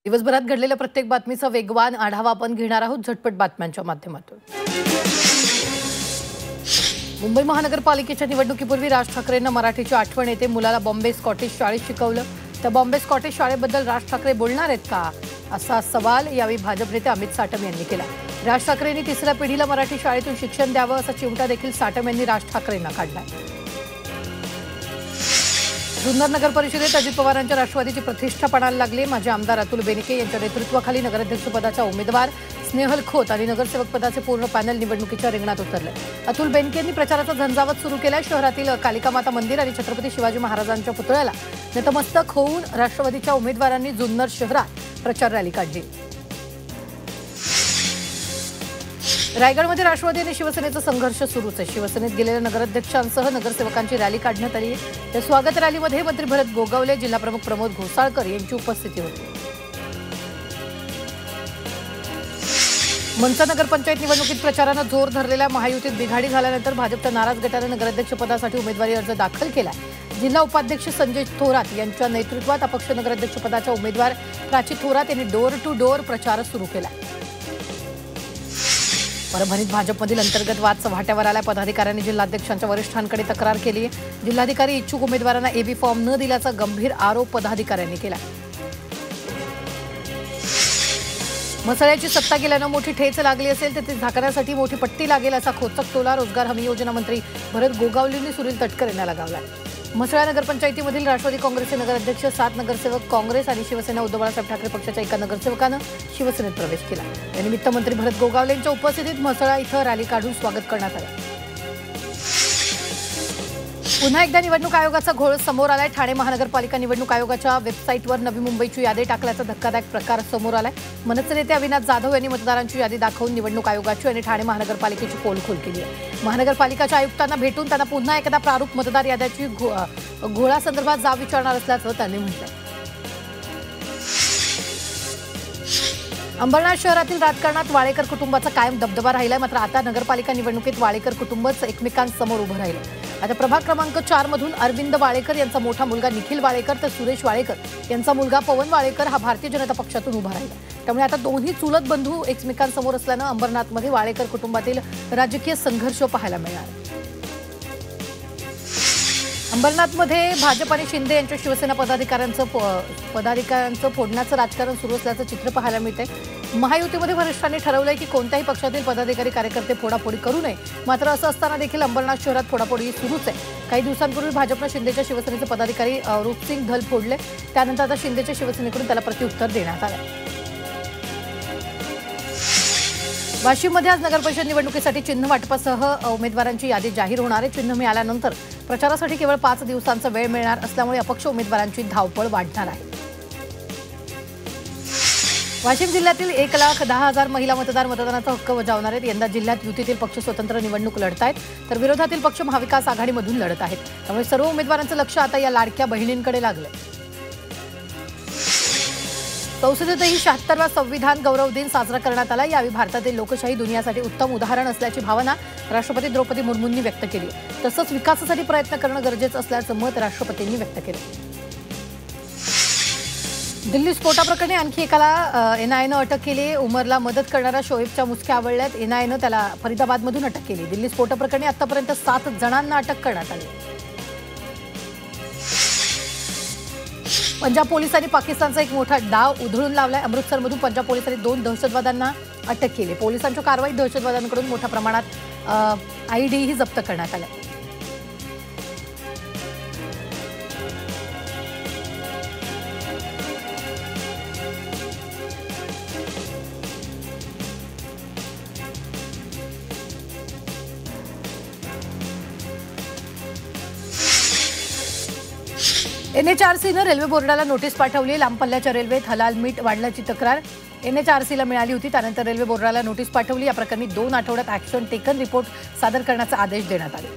दिवसभरात घडलेल्या प्रत्येक बातमीचा वेगवान आढावा आपण घेणार आहोत झटपट बातम्यांच्या माध्यमातून। मुंबई महानगरपालिकेच्या निवडणुकीपूर्वी राज ठाकरेंना मराठीची आठवण येते। मुलाला बॉम्बे स्कॉटिश शाळेत शिकवलं, तर बॉम्बे स्कॉटिश शाळेबद्दल राज ठाकरे बोलणार आहेत का, असा सवाल यावेळी भाजप नेते अमित साटम यांनी केला। राज ठाकरेंनी तिसऱ्या पिढीला मराठी शाळेतून शिक्षण द्यावं असा चिमटा देखील साटम यांनी राज ठाकरेंना काढलाय। जुन्नर नगर परिषदेत अजित पवारांच्या राष्ट्रवादीची प्रतिष्ठा पणाला लागली। माजी आमदार अतुल बेनके यांच्या नेतृत्वाखाली नगराध्यक्षपदाच्या उमेदवार स्नेहल खोत आणि नगरसेवक पदाचे पूर्ण पॅनल निवडणुकीच्या रिंगणात उतरले। अतुल बेनके यांनी प्रचाराचा झंझावात सुरू केला। शहरातील कालिका माता मंदिर आणि छत्रपती शिवाजी महाराजांच्या पुतळ्याला नतमस्तक होऊन राष्ट्रवादीच्या उमेदवारांनी जुन्नर शहरात प्रचार रॅली काढली। रायगडमध्ये राष्ट्रवादी आणि शिवसेनेचा संघर्ष सुरूच आहे। शिवसेनेत गेलेल्या नगराध्यक्षांसह नगरसेवकांची रॅली काढण्यात आली। या स्वागत रॅलीमध्ये मंत्री भरत गोगावले, जिल्हाप्रमुख प्रमोद घोसाळकर यांची उपस्थिती होती। मनसा नगरपंचायत निवडणुकीत प्रचारानं जोर धरलेल्या महायुतीत बिघाडी झाल्यानंतर भाजपच्या नाराज गटाने नगराध्यक्षपदासाठी उमेदवारी अर्ज दाखल केला। जिल्हा उपाध्यक्ष संजय थोरात यांच्या नेतृत्वात अपक्ष नगराध्यक्षपदाच्या उमेदवार प्राची थोरात यांनी डोर टू डोर प्रचार सुरू केला। परभणीत भाजपमधील अंतर्गत वाद चव्हाट्यावर आला। पदाधिकाऱ्यांनी जिल्हाध्यक्षांच्या वरिष्ठांकडे तक्रार केली आहे। जिल्हाधिकारी इच्छुक उमेदवारांना एबी फॉर्म न दिल्याचा गंभीर आरोप पदाधिकाऱ्यांनी केला। मसळ्याची सत्ता गेल्यानं मोठी ठेच लागली असेल तर ती झाकण्यासाठी मोठी पट्टी लागेल असा खोचक टोला रोजगार हमी योजना मंत्री भरत गोगावलेंनी सुनील तटकर यांना लगावला। मसळा नगरपंचायतीमधील राष्ट्रवादी काँग्रेसचे नगराध्यक्ष 7 नगरसेवक काँग्रेस आणि शिवसेना उद्धव बाळासाहेब ठाकरे पक्षाच्या एका नगरसेवकानं शिवसेनेत प्रवेश केला। यानिमित्त मंत्री भरत गोगावलेंच्या उपस्थितीत मसळा इथं रॅली काढून स्वागत करण्यात आलं। पुन्हा एकदा निवडणूक आयोगाचा घोळ समोर आलाय। ठाणे महानगरपालिका निवडणूक आयोगाच्या वेबसाईटवर नवी मुंबईची यादी टाकल्याचा धक्कादायक प्रकार समोर आलाय। मनसे नेते अविनाश जाधव यांनी मतदारांची यादी दाखवून निवडणूक आयोगाची आणि ठाणे महानगरपालिकेची पोलखोल केली आहे। महानगरपालिकाच्या आयुक्तांना भेटून त्यांना पुन्हा एकदा प्रारूप मतदार याद्याची घोळासंदर्भात जाब विचारणार असल्याचं त्यांनी म्हटलं। अंबरनाथ शहरातील राजकारणात वाळेकर कुटुंबाचा कायम दबदबा राहिलाय। मात्र आता नगरपालिका निवडणुकीत वाळेकर कुटुंबच एकमेकांसमोर उभं राहिलं। आता प्रभाग क्रमांक 4 मधून अरविंद वाळेकर यांचा मोठा मुलगा निखिल वाळेकर तर सुरेश वाळेकर यांचा मुलगा पवन वाळेकर हा भारतीय जनता पक्षातून उभा राहिला। त्यामुळे आता दोन्ही चुलत बंधू एकमेकांसमोर असल्यानं अंबरनाथमध्ये वाळेकर कुटुंबातील राजकीय संघर्ष पाहायला मिळणार। अंबरनाथमध्ये भाजप आणि शिंदे यांच्या शिवसेना पदाधिकाऱ्यांचं फोडण्याचं राजकारण सुरू असल्याचं चित्र पाहायला मिळतंय। महायुतीमध्ये वरिष्ठांनी ठरवलंय की कोणत्याही पक्षातील पदाधिकारी कार्यकर्ते फोडाफोडी करू नये। मात्र असं असताना देखील अंबरनाथ शहरात फोडाफोडी सुरूच आहे। काही दिवसांपूर्वी भाजपनं शिंदेच्या शिवसेनेचे पदाधिकारी रूपसिंग धल फोडले, त्यानंतर आता शिंदेच्या शिवसेनेकडून त्याला प्रत्युत्तर देण्यात आलं। वाशिममध्ये आज नगरपरिषद निवडणुकीसाठी चिन्ह वाटपासह उमेदवारांची यादी जाहीर होणार आहे। चिन्ह मिळाल्यानंतर प्रचारासाठी केवळ 5 दिवसांचा वेळ मिळणार असल्यामुळे अपक्ष उमेदवारांची धावपळ वाढणार आहे। वाशिम जिल्ह्यातील 1,10,000 महिला मतदानाचा हक्क बजावणार आहेत। यंदा जिल्ह्यात युतीतील पक्ष स्वतंत्र निवडणूक लढत आहेत, तर विरोधातील पक्ष महाविकास आघाडीमधून लढत आहेत। त्यामुळे सर्व उमेदवारांचं लक्ष आता या लाडक्या बहिणींकडे लागलं। संसदेतही 76वा संविधान गौरव दिन साजरा करण्यात आला। यावेळी भारतातील लोकशाही दुनियासाठी उत्तम उदाहरण असल्याची भावना राष्ट्रपती द्रौपदी मुर्मूंनी व्यक्त केली। तसंच विकासासाठी प्रयत्न करणं गरजेचं असल्याचं मत राष्ट्रपतींनी व्यक्त केलं। दिल्ली स्फोटाप्रकरणी आणखी एकाला एनआयएनं अटक केली। उमरला मदत करणाऱ्या शोएबच्या मुसक्या आवळल्यात। एनआयएनं त्याला फरीदाबादमधून अटक केली। दिल्ली स्फोटाप्रकरणी आतापर्यंत 7 जणांना अटक करण्यात आली। पंजाब पोलिसांनी पाकिस्तानचा एक मोठा डाव उधळून लावलाय। अमृतसरमधून पंजाब पोलिसांनी 2 दहशतवाद्यांना अटक केली। पोलिसांच्या कारवाईत दहशतवाद्यांकडून मोठ्या प्रमाणात आयईडीही जप्त करण्यात आले। एनएचआरसीनं रेल्वे बोर्डाला नोटीस पाठवली। लांब पल्ल्याच्या रेल्वेत हलाल मीठ वाढल्याची तक्रार एनएचआरसीला मिळाली होती। त्यानंतर रेल्वे बोर्डाला नोटीस पाठवली। या प्रकरणी 2 आठवड्यात ॲक्शन टेकन रिपोर्ट सादर करण्याचा आदेश देण्यात आले।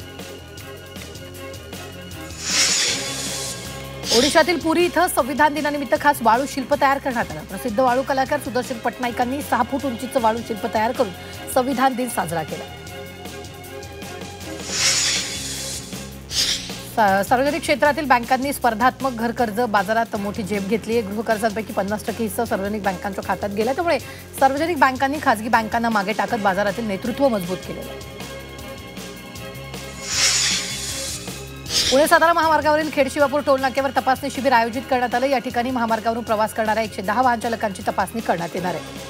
ओडिशातील पुरी इथं संविधान दिनानिमित्त खास वाळू शिल्प तयार करण्यात आलं। प्रसिद्ध वाळू कलाकार सुदर्शन पटनाईकांनी 6 फूट उंचीचं वाळू शिल्प तयार करून संविधान दिन साजरा केला। सार्वजनिक क्षेत्रातील बँकांनी स्पर्धात्मक घर कर्ज बाजारात मोठी झेप घेतली आहे। गृह कर्जांपैकी 50% हिस्सा सार्वजनिक बँकांच्या खात्यात गेला, त्यामुळे सार्वजनिक बँकांनी खासगी बँकांना मागे टाकत बाजारातील नेतृत्व मजबूत केलेलं आहे। पुणे सातारा महामार्गावरील खेड शिवापूर टोल नाक्यावर तपासणी शिबिर आयोजित करण्यात आलं। या ठिकाणी महामार्गावरून प्रवास करणाऱ्या 110 वाहन चालकांची तपासणी करण्यात येणार आहे।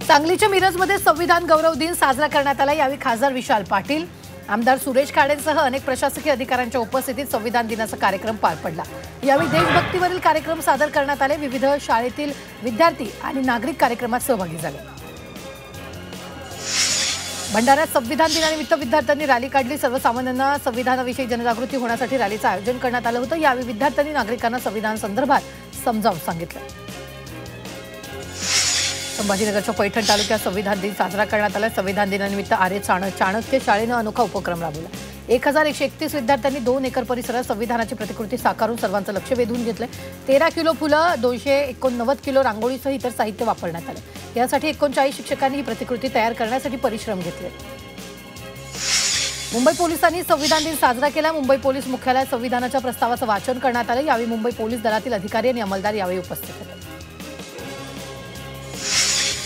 सांगलीच्या मिरजमध्ये संविधान गौरव दिन साजरा करण्यात आला। यावेळी खासदार विशाल पाटील, आमदार सुरेश खाडेंसह अनेक प्रशासकीय अधिकाऱ्यांच्या उपस्थितीत संविधान दिनाचा कार्यक्रम पार पडला। यावेळी देशभक्तीवरील कार्यक्रम सादर करण्यात आले। विविध शाळेतील विद्यार्थी आणि नागरिक कार्यक्रमात सहभागी झाले। भंडाऱ्यात संविधान दिनानिमित्त विद्यार्थ्यांनी रॅली काढली। सर्वसामान्यांना संविधानाविषयी जनजागृती होण्यासाठी रॅलीचं आयोजन करण्यात आलं होतं। यावेळी विद्यार्थ्यांनी नागरिकांना संविधान संदर्भात समजावून सांगितलं। संभाजीनगरच्या पैठण तालुक्यात संविधान दिन साजरा करण्यात आला। संविधान दिनानिमित्त आर्य चाणक्य शाळेनं अनोखा उपक्रम राबवला। 1131 विद्यार्थ्यांनी 2 एकर परिसरात संविधानाची प्रतिकृती साकारून सर्वांचं लक्ष वेधून घेतलं। 13 किलो फुलं, 289 किलो रांगोळीसह इतर साहित्य वापरण्यात आलं। यासाठी 39 शिक्षकांनी ही प्रतिकृती तयार करण्यासाठी परिश्रम घेतले। मुंबई पोलिसांनी संविधान दिन साजरा केला। मुंबई पोलीस मुख्यालयात संविधानाच्या प्रस्तावाचं वाचन करण्यात आलं। यावेळी मुंबई पोलीस दलातील अधिकारी आणि अंमलदार यावेळी उपस्थित होते।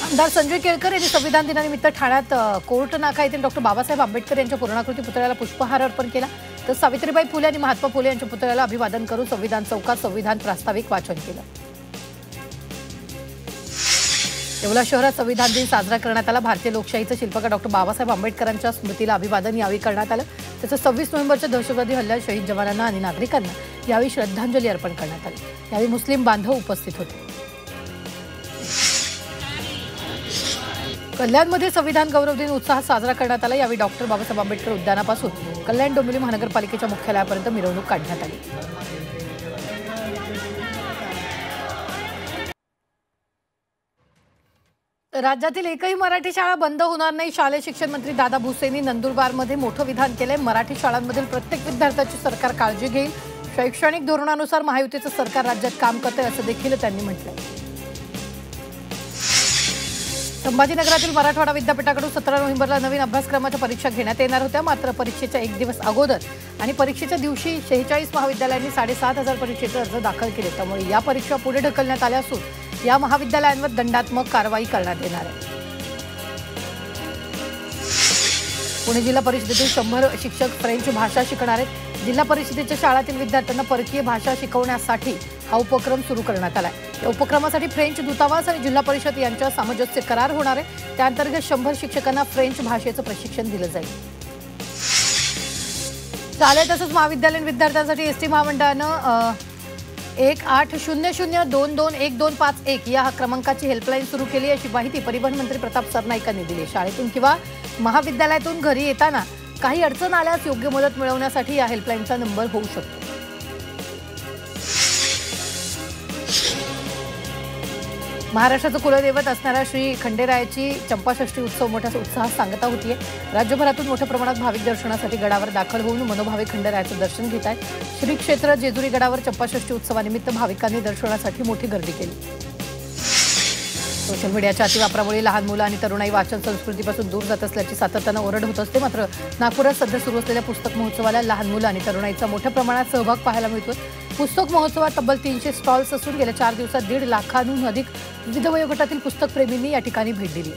आमदार संजय केळकर यांनी संविधान दिनानिमित्त ठाण्यात कोर्ट नाका येथील डॉक्टर बाबासाहेब आंबेडकर यांच्या पूर्णाकृती पुतळ्याला पुष्पहार अर्पण केला। तर सावित्रीबाई फुले आणि महात्मा फुले यांच्या पुतळ्याला अभिवादन करून संविधान चौकात संविधान प्रास्ताविक वाचन केलं। येवला शहरात संविधान दिन साजरा करण्यात आला। भारतीय लोकशाहीचे शिल्पकार डॉक्टर बाबासाहेब आंबेडकरांच्या स्मृतीला अभिवादन यावेळी करण्यात आलं। तसंच 26 नोव्हेंबरच्या दहशतवादी हल्ल्यात शहीद जवानांना आणि नागरिकांना यावेळी श्रद्धांजली अर्पण करण्यात आली। यावेळी मुस्लिम बांधव उपस्थित होते। कल्याणमध्ये संविधान गौरव दिन उत्साहात साजरा करण्यात आला। यावेळी डॉक्टर बाबासाहेब आंबेडकर उद्यानापासून कल्याण डोंबिवली महानगरपालिकेच्या मुख्यालयापर्यंत मिरवणूक काढण्यात आली। राज्यातील एकही मराठी शाळा बंद होणार नाही। शालेय शिक्षण मंत्री दादा भुसेंनी नंदुरबारमध्ये मोठं विधान केलंय। मराठी शाळांमधील प्रत्येक विद्यार्थ्याची सरकार काळजी घेईल। शैक्षणिक धोरणानुसार महायुतीचं सरकार राज्यात काम करतंय असं देखील त्यांनी म्हटलंय। संभाजीनगरातील मराठवाडा विद्यापीठाकडून 17 नोव्हेंबरला नवीन अभ्यासक्रमाच्या परीक्षा घेण्यात येणार होत्या। मात्र परीक्षेच्या 1 दिवस अगोदर आणि परीक्षेच्या दिवशी 46 महाविद्यालयांनी 7,500 परीक्षेचे अर्ज दाखल केले। त्यामुळे या परीक्षा पुढे ढकलण्यात आल्या असून या महाविद्यालयांवर दंडात्मक कारवाई करण्यात येणार आहे। पुणे जिल्हा परिषदेतील 100 शिक्षक फ्रेंच भाषा शिकणार आहेत। जिल्हा परिषदेच्या शाळांतील विद्यार्थ्यांना परकीय भाषा शिकवण्यासाठी हा उपक्रम सुरू करण्यात आला आहे। या उपक्रमासाठी फ्रेंच दूतावास आणि जिल्हा परिषद यांच्या सामंजस्य करार होणार आहे। त्याअंतर्गत 100 शिक्षकांना फ्रेंच भाषेचं प्रशिक्षण दिलं जाईल। शालेय तसंच महाविद्यालयीन विद्यार्थ्यांसाठी एसटी महामंडळानं 1800221251 या क्रमांकाची हेल्पलाईन सुरू केली, अशी माहिती परिवहन मंत्री प्रताप सरनाईक यांनी दिली। शाळेतून किंवा महाविद्यालयातून घरी येताना काही अडचण आल्यास योग्य मदत मिळवण्यासाठी या हेल्पलाईनचा नंबर होऊ शकतो। महाराष्ट्राचं कुलदैवत असणाऱ्या श्री खंडेरायाची चंपाषष्ठी उत्सव मोठ्या उत्साहात सांगता होतीये। राज्यभरातून मोठ्या प्रमाणात भाविक दर्शनासाठी गडावर दाखल होऊन मनोभावे खंडेरायाचं दर्शन घेत आहेत। श्री क्षेत्र जेजुरी गडावर चंपाषष्ठी उत्सवानिमित्त भाविकांनी दर्शनासाठी मोठी गर्दी केली। सोशल मीडियाच्या अतिवापरामुळे लहान मुलं आणि तरुणाई वाचन संस्कृतीपासून दूर जात असल्याची सातत्यानं ओरड होत असते। मात्र नागपुरात सध्या सुरू असलेल्या पुस्तक महोत्सवाला लहान मुलं आणि तरुणाईचा मोठ्या प्रमाणात सहभाग पाहायला मिळतो। पुस्तक महोत्सवात तब्बल 300 स्टॉल्स असून गेल्या 4 दिवसात 1.5 लाखांहून अधिक विविध वयोगटातील पुस्तकप्रेमींनी या ठिकाणी भेट दिली।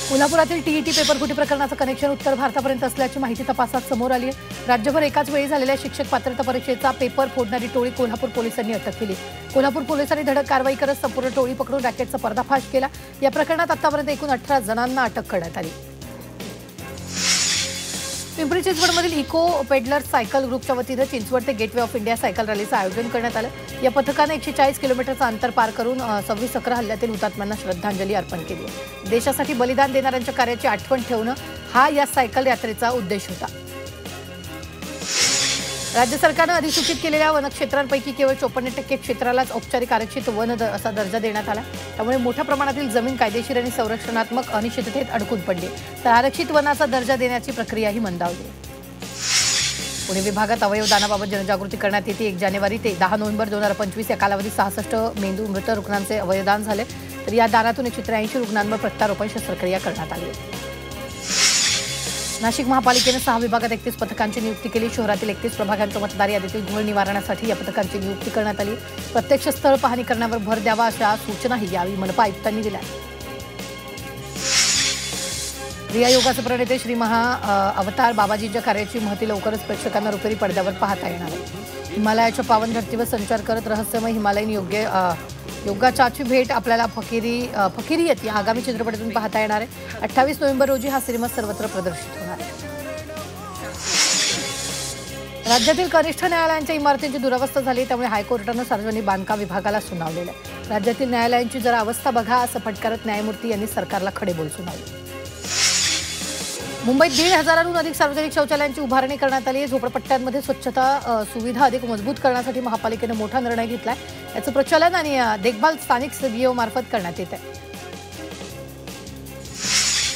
कोल्हापुरातील टीईटी पेपर फुटी प्रकरणाचं कनेक्शन उत्तर भारतापर्यंत असल्याची माहिती तपासात समोर आली आहे। राज्यभर एकाच वेळी झालेल्या शिक्षक पात्रता परीक्षेचा पेपर फोडणारी टोळी कोल्हापूर पोलिसांनी अटक केली। कोल्हापूर पोलिसांनी धडक कारवाई करत संपूर्ण टोळी पकडून रॅकेटचा पर्दाफाश केला। या प्रकरणात आतापर्यंत एकूण 18 जणांना अटक करण्यात आली। पिंपरी चिंचवडमधील इको पेडलर सायकल ग्रुपच्या वतीनं चिंचवड ते गेटवे ऑफ इंडिया सायकल रॅलीचं आयोजन करण्यात आलं। या पथकाने 140 किलोमीटरचं अंतर पार करून 26/11 हल्ल्यातील हुतात्म्यांना श्रद्धांजली अर्पण केली आहे। देशासाठी बलिदान देणाऱ्यांच्या कार्याची आठवण ठेवणं हा या सायकल यात्रेचा उद्देश होता। राज्य सरकारनं अधिसूचित केलेल्या वनक्षेत्रांपैकी केवळ 54% क्षेत्रालाच औपचारिक आरक्षित वन असा दर्जा देण्यात आला। त्यामुळे मोठ्या प्रमाणातील जमीन कायदेशीर आणि संरक्षणात्मक अनिश्चिततेत अडकून पडली, तर आरक्षित वनाचा दर्जा देण्याची प्रक्रियाही मंदावली। पुणे विभागात अवयवदानाबाबत जनजागृती करण्यात येते. 1 जानेवारी ते 10 नोव्हेंबर 2025 या कालावधीत 66 मेंदू मृत रुग्णांचे अवयवदान झाले. तर या दानातून 183 रुग्णांवर प्रत्यारोपण शस्त्रक्रिया करण्यात आली. नाशिक महापालिकेने 6 विभागात 31 पथकांची नियुक्ती केली. शहरातील 31 प्रभागांच्या मतदार यादीतील घोळ निवारणासाठी या पथकांची नियुक्ती करण्यात आली. प्रत्यक्ष स्थळ पाहणी करण्यावर भर द्यावा अशा सूचनाही यावेळी मनपा आयुक्तांनी दिल्या. रिया योगाचे प्रणेते श्री अवतार बाबाजींच्या कार्याची महती लवकरच प्रेक्षकांना रुपेरी पडद्यावर पाहता येणार आहे. हिमालयाच्या पावन धर्तीवर संचार करत रहस्यमय हिमालयीन योगाची भेट आपल्याला फकिरियत या आगामी चित्रपटातून पाहता येणार आहे. 28 नोव्हेंबर रोजी हा सिनेमा सर्वत्र प्रदर्शित होणार आहे. राज्यातील कनिष्ठ न्यायालयांच्या इमारतींची दुरावस्था झाली, त्यामुळे हायकोर्टानं सार्वजनिक बांधकाम विभागाला सुनावलेलं आहे. राज्यातील न्यायालयांची जरा अवस्था बघा असं फटकारत न्यायमूर्ती यांनी सरकारला खडेबोल सुनावले. मुंबईत 1,500हून अधिक सार्वजनिक शौचालयांची उभारणी करण्यात आली आहे. झोपडपट्ट्यांमध्ये स्वच्छता सुविधा अधिक मजबूत करण्यासाठी महापालिकेने मोठा निर्णय घेतला आहे. याचं प्रचलन आणि देखभाल स्थानिक सीबीओ मार्फत करण्यात येत आहे.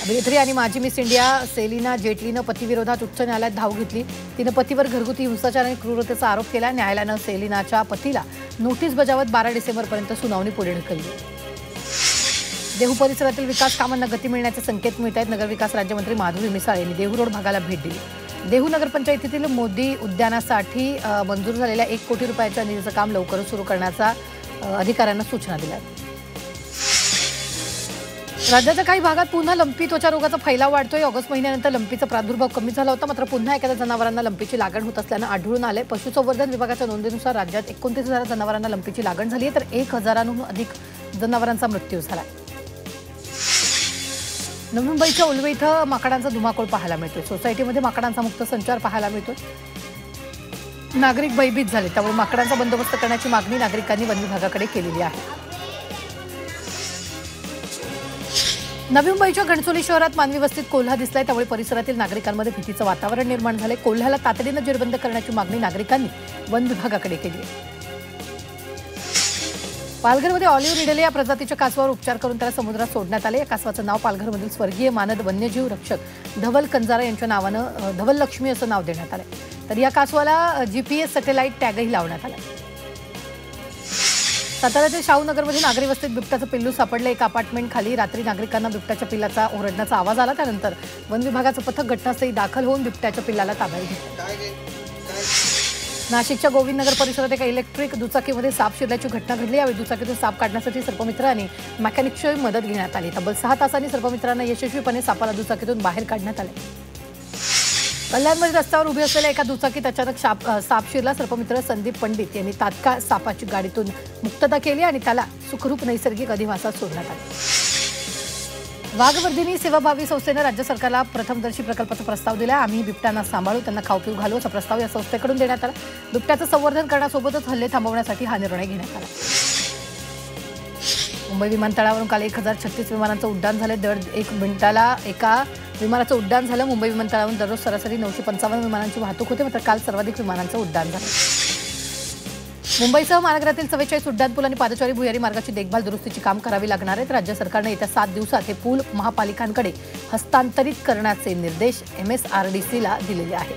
अभिनेत्री आणि माजी मिस इंडिया सेलिना जेटलीनं पतीविरोधात उच्च न्यायालयात धाव घेतली. तिनं पतीवर घरगुती हिंसाचार आणि क्रूरतेचा आरोप केला. न्यायालयानं सेलिनाच्या पतीला नोटीस बजावत 12 डिसेंबरपर्यंत सुनावणी पुढे ढकलली. देहू परिसरातील विकास कामांना गती मिळण्याचे संकेत मिळत आहेत. नगरविकास राज्यमंत्री माधुरी मिसाळ यांनी देहू रोड भागाला भेट दिली. देहू नगरपंचायतीतील मोदी उद्यानासाठी मंजूर झालेल्या 1 कोटी रुपयाच्या निधीचं काम लवकरच सुरू करण्याचा अधिकाऱ्यांना सूचना दिल्या. राज्याच्या काही भागात पुन्हा लंपी त्वचा रोगाचा फैलाव वाढतोय. ऑगस्ट महिन्यानंतर लंपीचा प्रादुर्भाव कमी झाला होता, मात्र पुन्हा एखाद्या जनावरांना लंपीची लागण होत असल्यानं आढळून आले. पशुसंवर्धन विभागाच्या नोंदीनुसार राज्यात 29,000 जनावरांना लंपीची लागण झाली आहे, तर 1,000हून अधिक जनावरांचा मृत्यू झाला. नवी मुंबईच्या उलवे इथं माकडांचा धुमाकूळ पाहायला मिळतोय. सोसायटीमध्ये माकडांचा मुक्त संचार पाहायला मिळतोय. नागरिक भयभीत झाले, त्यामुळे माकडांचा बंदोबस्त करण्याची मागणी नागरिकांनी वन विभागाकडे केलेली आहे. नवी मुंबईच्या घणसोली शहरात मानवी वस्तीत कोल्हा दिसलाय, त्यामुळे परिसरातील नागरिकांमध्ये भीतीचं वातावरण निर्माण झालंय. कोल्ह्याला तातडीनं जेरबंद करण्याची मागणी नागरिकांनी वन विभागाकडे केली आहे. पालघरमध्ये ऑलिव्ह रिडले या प्रजातीच्या कासवावर उपचार करून त्याला समुद्रात सोडण्यात आले. या कासवाचं नाव पालघरमधील स्वर्गीय मानद वन्यजीव रक्षक धवल कंजारा यांच्या नावानं धवल लक्ष्मी असं नाव देण्यात आलं. तर या कासवाला GPS सॅटेलाइट टॅगही लावण्यात आला. साताऱ्यातील शाहूनगरमध्ये नागरी वस्तीत बिबट्याचं पिल्लू सापडलं. एका अपार्टमेंट खाली रात्री नागरिकांना बिबट्याच्या पिल्लाचा ओरडण्याचा आवाज आला. त्यानंतर वन विभागाचं पथक घटनास्थळी दाखल होऊन बिबट्याच्या पिल्लाला ताब्यात घेतलं. नाशिकच्या गोविंदनगर परिसरात एका इलेक्ट्रिक दुचाकीमध्ये साप शिरल्याची घटना घडली. यावेळी दुचाकीतून साप काढण्यासाठी सर्पमित्र आणि मेकॅनिकची मदत घेण्यात आली. तब्बल 6 तासांनी सर्पमित्रांना यशस्वीपणे सापाला दुचाकीतून बाहेर काढण्यात आले. कल्याणमध्ये रस्त्यावर उभी असलेल्या एका दुचाकीत अचानक साप शिरला. सर्पमित्र संदीप पंडित यांनी तात्काळ सापाची गाडीतून मुक्तता केली आणि त्याला सुखरूप नैसर्गिक अधिवासात सोडण्यात आले. वाघवर्धिनी सेवाभावी संस्थेनं राज्य सरकारला प्रथमदर्शी प्रकल्पाचा प्रस्ताव दिला. आम्ही बिबट्यांना सांभाळू, त्यांना खाऊ पिऊ घालू असा प्रस्ताव या संस्थेकडून देण्यात आला. बिबट्याचं संवर्धन करण्यासोबतच हल्ले थांबवण्यासाठी हा निर्णय घेण्यात आला. मुंबई विमानतळावरून काल 1,036 विमानांचं उड्डाण झालं. दर 1 मिनिटाला एका विमानाचं उड्डाण झालं. मुंबई विमानतळावरून दररोज सरासरी 955 विमानांची वाहतूक होते, मात्र काल सर्वाधिक विमानांचं उड्डाण झालं. मुंबईसह महानगरातील 44 उड्डाणपूल आणि पादचारी भुयारी मार्गाची देखभाल दुरुस्तीची काम करावी लागणार आहेत. राज्य सरकारनं येत्या 7 दिवसात हे पूल महापालिकांकडे हस्तांतरित करण्याचे निर्देश MSRDCला दिलेले आहेत.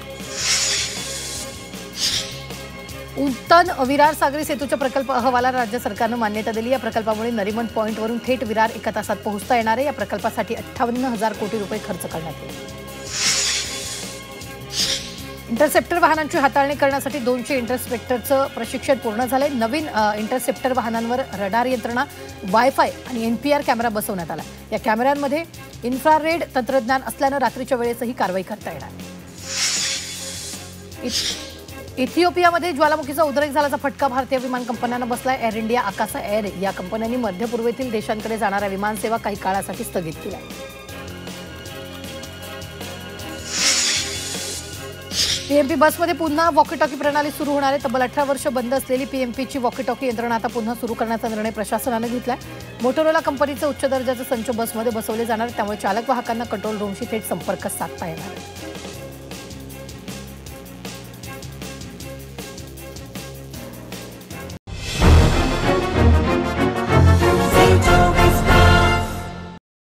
उलटन विरार सागरी सेतूच्या प्रकल्प अहवालाला राज्य सरकारनं मान्यता दिली. या प्रकल्पामुळे नरिमन पॉईंटवरून थेट विरार 1 तासात पोहोचता येणार आहे. या प्रकल्पासाठी 58,000 कोटी रुपये खर्च करण्यात येईल. इंटरसेप्टर वाहनांची हाताळणी करण्यासाठी 200 इंटरसेप्टरचं प्रशिक्षण पूर्ण झालंय. नवीन इंटरसेप्टर वाहनांवर रडार यंत्रणा, वायफाय आणि NPR कॅमेरा बसवण्यात आला. या कॅमेऱ्यांमध्ये इन्फ्रारेड तंत्रज्ञान असल्यानं रात्रीच्या वेळेसही कारवाई करता येणार. इथिओपियामध्ये ज्वालामुखीचा उद्रेक झाल्याचा फटका भारतीय विमान कंपन्यांना बसलाय. एअर इंडिया, आकाशा एअर या कंपन्यांनी मध्य पूर्वेतील देशांकडे जाणाऱ्या विमानसेवा काही काळासाठी स्थगित केल्या. PMP बसमध्ये पुन्हा वॉकी टॉकी प्रणाली सुरू होणार आहे. तब्बल 18 वर्ष बंद असलेली PMPची वॉकी टॉकी यंत्रणा आता पुन्हा सुरू करण्याचा निर्णय प्रशासनाने घेतलाय. मोटोरोला कंपनीचे उच्च दर्जाचे संच बसमध्ये बसवले जाणार, त्यामुळे चालक वाहकांना कंट्रोल रूमशी थेट संपर्क साधता येणार.